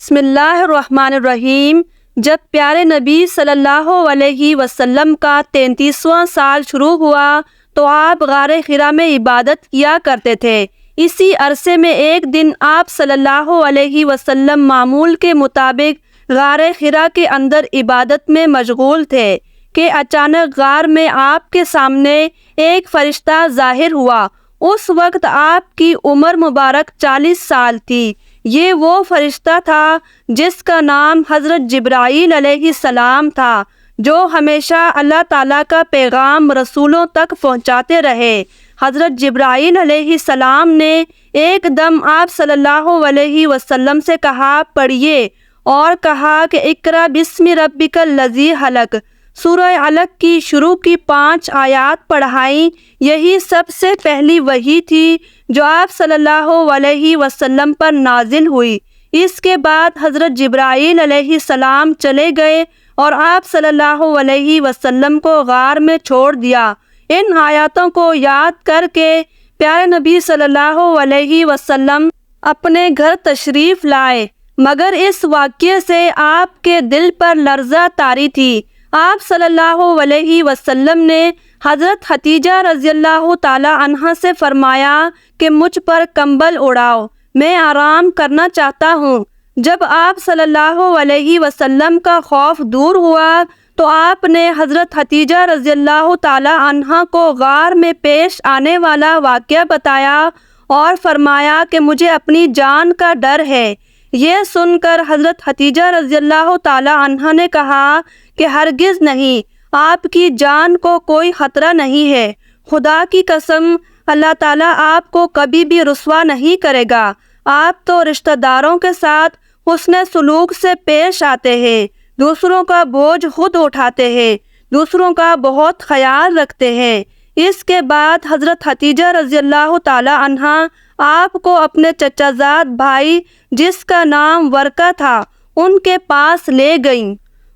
بسم اللہ الرحمن الرحیم۔ جب پیارے نبی صلی اللہ علیہ وسلم کا 33واں سال شروع ہوا تو آپ غار حرا میں عبادت کیا کرتے تھے۔ اسی عرصے میں ایک دن آپ صلی اللہ علیہ وسلم معمول کے مطابق غار حرا کے اندر عبادت میں مشغول تھے کہ اچانک غار میں آپ کے سامنے ایک فرشتہ ظاہر ہوا۔ اس وقت آپ کی عمر مبارک 40 سال تھی۔ یہ وہ فرشتہ تھا جس کا نام حضرت جبرائیل علیہ السلام تھا، جو ہمیشہ اللہ تعالیٰ کا پیغام رسولوں تک پہنچاتے رہے۔ حضرت جبرائیل علیہ السلام نے ایک دم آپ صلی اللہ علیہ وسلم سے کہا پڑھیے، اور کہا کہ اقرأ بسم ربک الذی خلق۔ سورہ علق کی شروع کی 5 آیات پڑھائیں۔ یہی سب سے پہلی وحی تھی جو آپ صلی اللہ علیہ وسلم پر نازل ہوئی۔ اس کے بعد حضرت جبرائیل علیہ السلام چلے گئے اور آپ صلی اللہ علیہ وسلم کو غار میں چھوڑ دیا۔ ان آیاتوں کو یاد کر کے پیارے نبی صلی اللہ علیہ وسلم اپنے گھر تشریف لائے، مگر اس واقعے سے آپ کے دل پر لرزہ طاری تھی۔ آپ صلی اللہ علیہ وسلم نے حضرت خدیجہ رضی اللہ تعالی عنہا سے فرمایا کہ مجھ پر کمبل اڑاؤ، میں آرام کرنا چاہتا ہوں۔ جب آپ صلی اللہ علیہ وسلم کا خوف دور ہوا تو آپ نے حضرت خدیجہ رضی اللہ تعالی عنہا کو غار میں پیش آنے والا واقعہ بتایا اور فرمایا کہ مجھے اپنی جان کا ڈر ہے۔ یہ سن کر حضرت خدیجہ رضی اللہ تعالی عنہا نے کہا کہ ہرگز نہیں، آپ کی جان کو کوئی خطرہ نہیں ہے۔ خدا کی قسم، اللہ تعالیٰ آپ کو کبھی بھی رسوا نہیں کرے گا۔ آپ تو رشتہ داروں کے ساتھ حسن سلوک سے پیش آتے ہیں، دوسروں کا بوجھ خود اٹھاتے ہیں، دوسروں کا بہت خیال رکھتے ہیں۔ اس کے بعد حضرت خدیجہ رضی اللہ تعالی عنہا آپ کو اپنے چچا زاد بھائی جس کا نام ورقہ تھا ان کے پاس لے گئیں۔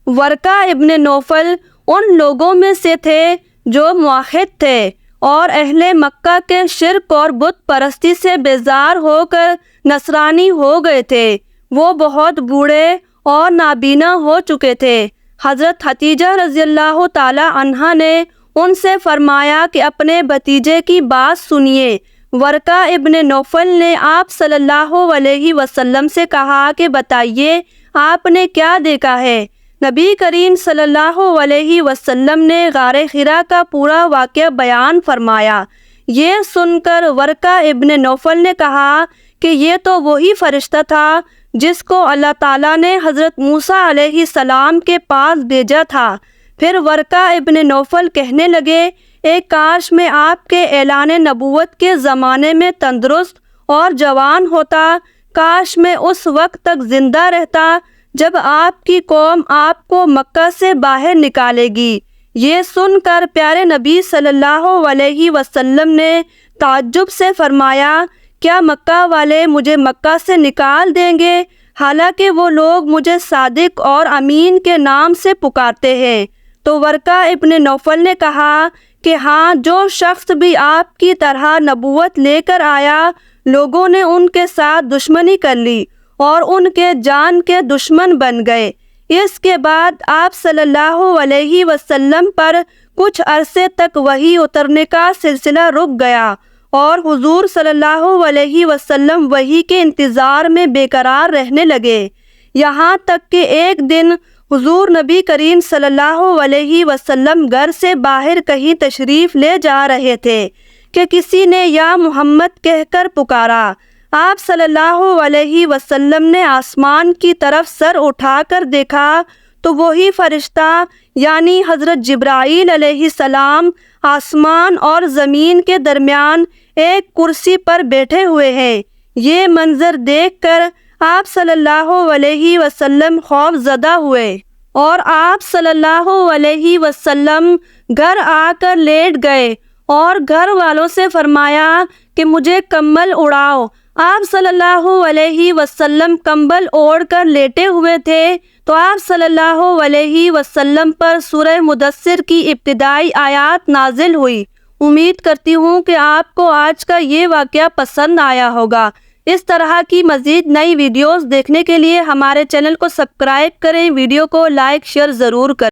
ورقہ ابن نوفل ان لوگوں میں سے تھے جو موحد تھے اور اہل مکہ کے شرک اور بت پرستی سے بیزار ہو کر نصرانی ہو گئے تھے۔ وہ بہت بوڑھے اور نابینا ہو چکے تھے۔ حضرت خدیجہ رضی اللہ تعالی عنہا نے ان سے فرمایا کہ اپنے بھتیجے کی بات سنیے۔ ورقہ ابن نوفل نے آپ صلی اللہ علیہ وسلم سے کہا کہ بتائیے آپ نے کیا دیکھا ہے؟ نبی کریم صلی اللہ علیہ وسلم نے غار حرا کا پورا واقعہ بیان فرمایا۔ یہ سن کر ورقہ ابن نوفل نے کہا کہ یہ تو وہی فرشتہ تھا جس کو اللہ تعالیٰ نے حضرت موسیٰ علیہ السلام کے پاس بھیجا تھا۔ پھر ورقہ ابن نوفل کہنے لگے، کاش میں آپ کے اعلان نبوت کے زمانے میں تندرست اور جوان ہوتا، کاش میں اس وقت تک زندہ رہتا جب آپ کی قوم آپ کو مکہ سے باہر نکالے گی۔ یہ سن کر پیارے نبی صلی اللہ علیہ وسلم نے تعجب سے فرمایا، کیا مکہ والے مجھے مکہ سے نکال دیں گے، حالانکہ وہ لوگ مجھے صادق اور امین کے نام سے پکارتے ہیں؟ تو ورقہ ابن نوفل نے کہا کہ ہاں، جو شخص بھی آپ کی طرح نبوت لے کر آیا، لوگوں نے ان کے ساتھ دشمنی کر لی اور ان کے جان کے دشمن بن گئے۔ اس کے بعد آپ صلی اللہ علیہ وسلم پر کچھ عرصے تک وحی اترنے کا سلسلہ رک گیا اور حضور صلی اللہ علیہ وسلم وحی کے انتظار میں بے قرار رہنے لگے، یہاں تک کہ ایک دن حضور نبی کریم صلی اللہ علیہ وسلم گھر سے باہر کہیں تشریف لے جا رہے تھے کہ کسی نے یا محمد کہہ کر پکارا۔ آپ صلی اللہ علیہ وسلم نے آسمان کی طرف سر اٹھا کر دیکھا تو وہی فرشتہ یعنی حضرت جبرائیل علیہ السلام آسمان اور زمین کے درمیان ایک کرسی پر بیٹھے ہوئے ہیں۔ یہ منظر دیکھ کر آپ صلی اللہ علیہ وسلم خوف زدہ ہوئے اور آپ صلی اللہ علیہ وسلم گھر آ کر لیٹ گئے اور گھر والوں سے فرمایا کہ مجھے کمبل اڑاؤ۔ آپ صلی اللہ علیہ وسلم کمبل اوڑھ کر لیٹے ہوئے تھے تو آپ صلی اللہ علیہ وسلم پر سورہ مدثر کی ابتدائی آیات نازل ہوئی۔ امید کرتی ہوں کہ آپ کو آج کا یہ واقعہ پسند آیا ہوگا۔ اس طرح کی مزید نئی ویڈیوز دیکھنے کے لیے ہمارے چینل کو سبسکرائب کریں، ویڈیو کو لائک شیئر ضرور کریں۔